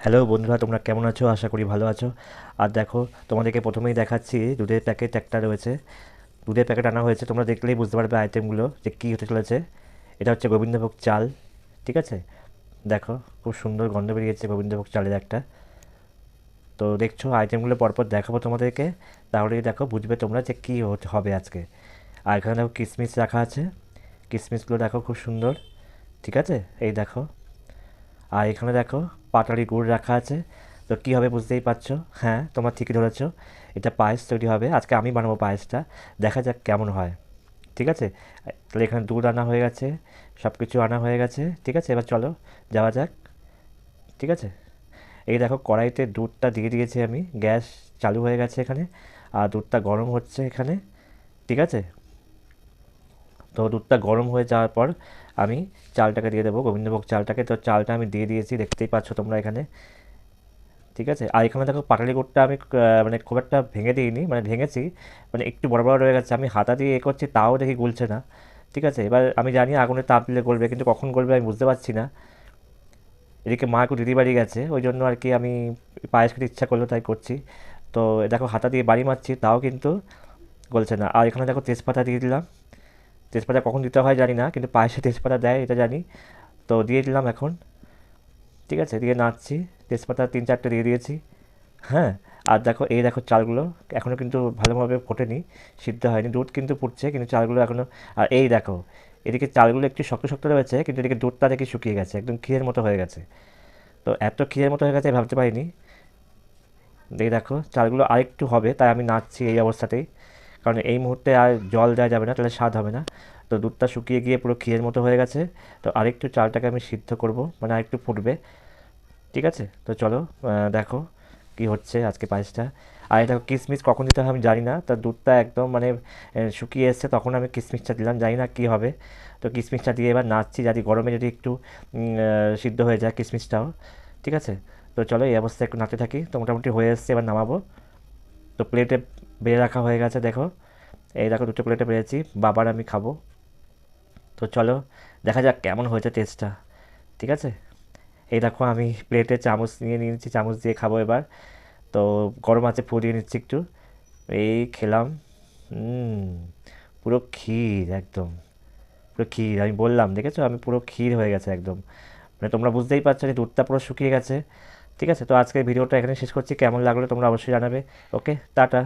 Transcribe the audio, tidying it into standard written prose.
Hello বন্ধুরা, তোমরা কেমন আছো? আশা করি ভালো আছো। আর দেখো, তোমাদেরকে প্রথমেই দেখাচ্ছি দুধের প্যাকেট একটা রয়েছে। দুধের প্যাকেট আনা হয়েছে, তোমরা দেখলেই বুঝতে পারবে আইটেমগুলো যে কী হতে চলেছে। এটা হচ্ছে গোবিন্দভোগ চাল, ঠিক আছে? দেখো, খুব সুন্দর গন্ধ বেরিয়েছে গোবিন্দভোগ চালের একটা। তো দেখছো আইটেমগুলো পরপর দেখাবো তোমাদেরকে, তাহলেই দেখো বুঝবে তোমরা যে কী হবে আজকে। আর এখানে দেখো কিশমিশ রাখা আছে, কিশমিশগুলো দেখো খুব সুন্দর, ঠিক আছে? এই দেখো। আর এখানে দেখো পাটালি গুড় রাখা আছে। তো কী হবে বুঝতেই পারছো। হ্যাঁ, তোমরা ঠিকই ধরেছো, এটা পায়েস তৈরি হবে। আজকে আমি বানাবো পায়েসটা, দেখা যাক কেমন হয়, ঠিক আছে? তাহলে এখানে দুধ আনা হয়ে গেছে, সব কিছু আনা হয়ে গেছে, ঠিক আছে? এবার চলো যাওয়া যাক, ঠিক আছে? এই দেখো কড়াইতে দুধটা দিয়ে দিয়েছি আমি, গ্যাস চালু হয়ে গেছে এখানে, আর দুধটা গরম হচ্ছে এখানে, ঠিক আছে? তো দুধটা গরম হয়ে যাওয়ার পর আমি চালটাকে দিয়ে দেবো, গোবিন্দভোগ চালটাকে। তো চালটা আমি দিয়ে দিয়েছি, দেখতেই পাচ্ছ তোমরা এখানে, ঠিক আছে? আর এখানে দেখো পাটালি গুড়টা আমি মানে খুব একটা ভেঙে দিইনি, মানে ভেঙেছি, মানে একটু বড় বড় রয়ে গেছে। আমি হাতা দিয়ে করছি, তাও দেখি গুলছে না, ঠিক আছে? এবার আমি জানি আগুনে তাপ দিলে গলবে, কিন্তু কখন গলবে আমি বুঝতে পারছি না। এদিকে মা একটু দিদি বাড়ি গেছে, ওই জন্য আর কি আমি পায়েস খেতে ইচ্ছা করলো তাই করছি। তো দেখো হাতা দিয়ে বাড়ি মারছি, তাও কিন্তু গলছে না। আর এখানে দেখো তেজপাতা দিয়ে দিলাম। তেজপাতা কখন দিতে হয় জানি না, কিন্তু পায়েসে তেজপাতা দেয় এটা জানি। তো দিয়ে দিলাম এখন, ঠিক আছে? দিয়ে নাড়ছি, তেজপাতা 3-4টে দিয়ে দিয়েছি। হ্যাঁ, আর দেখো এই দেখো চালগুলো এখনও কিন্তু ভালোভাবে ফোটেনি, সিদ্ধ হয়নি। দুধ কিন্তু ফুটছে, কিন্তু চালগুলো এখনও। আর এই দেখো, এদিকে চালগুলো একটু শক্ত শক্ত রয়েছে, কিন্তু এদিকে দুধটা দেখি শুকিয়ে গেছে, একদম ক্ষীরের মতো হয়ে গেছে। তো এত ক্ষীরের মতো হয়ে গেছে ভাবতে পারিনি। এই দেখো চালগুলো আরেকটু হবে, তাই আমি নাড়ছি এই অবস্থাতেই, কারণ এই মুহূর্তে আর জল দেওয়া যাবে না, তাহলে স্বাদ হবে না। তো দুধটা শুকিয়ে গিয়ে পুরো ক্ষীরের মতো হয়ে গেছে। তো আরেকটু চালটাকে আমি সিদ্ধ করব, মানে আরেকটু ফুটবে, ঠিক আছে? তো চলো দেখো কি হচ্ছে আজকে পায়েসটা। আর এটা কিশমিশ কখন দিতে হয় আমি জানি না, তো দুধটা একদম মানে শুকিয়ে এসছে, তখন আমি কিশমিশটা দিলাম, জানি না কী হবে। তো কিশমিশটা দিয়ে এবার নাড়ছি, যাতে গরমে যদি একটু সিদ্ধ হয়ে যায় কিশমিশটাও, ঠিক আছে? তো চলো এই অবস্থায় একটু নাড়তে থাকি। তো মোটামুটি হয়ে এসছে, এবার নামাবো। তো প্লেটে বেড়ে রাখা হয়ে গেছে দেখো, এই দেখো দুটো প্লেটে বেড়েছি, বাবার আমি খাবো। তো চলো দেখা যাক কেমন হয়েছে টেস্টটা, ঠিক আছে? এই দেখো আমি প্লেটে চামচ নিয়ে নিয়েছি, চামচ দিয়ে খাবো এবার। তো গরম আছে, ফুটিয়ে নিচ্ছি একটু, এই খেলাম। হুম, পুরো ক্ষীর একদম, পুরো ক্ষীর। আমি বললাম দেখেছো, আমি পুরো ক্ষীর হয়ে গেছে একদম। মানে তোমরা বুঝতেই পারছো যে দুধটা পুরো শুকিয়ে গেছে, ঠিক আছে? তো আজকের ভিডিওটা এখানে শেষ করছি, কেমন লাগলো তোমরা অবশ্যই জানাবে। ওকে, টাটা।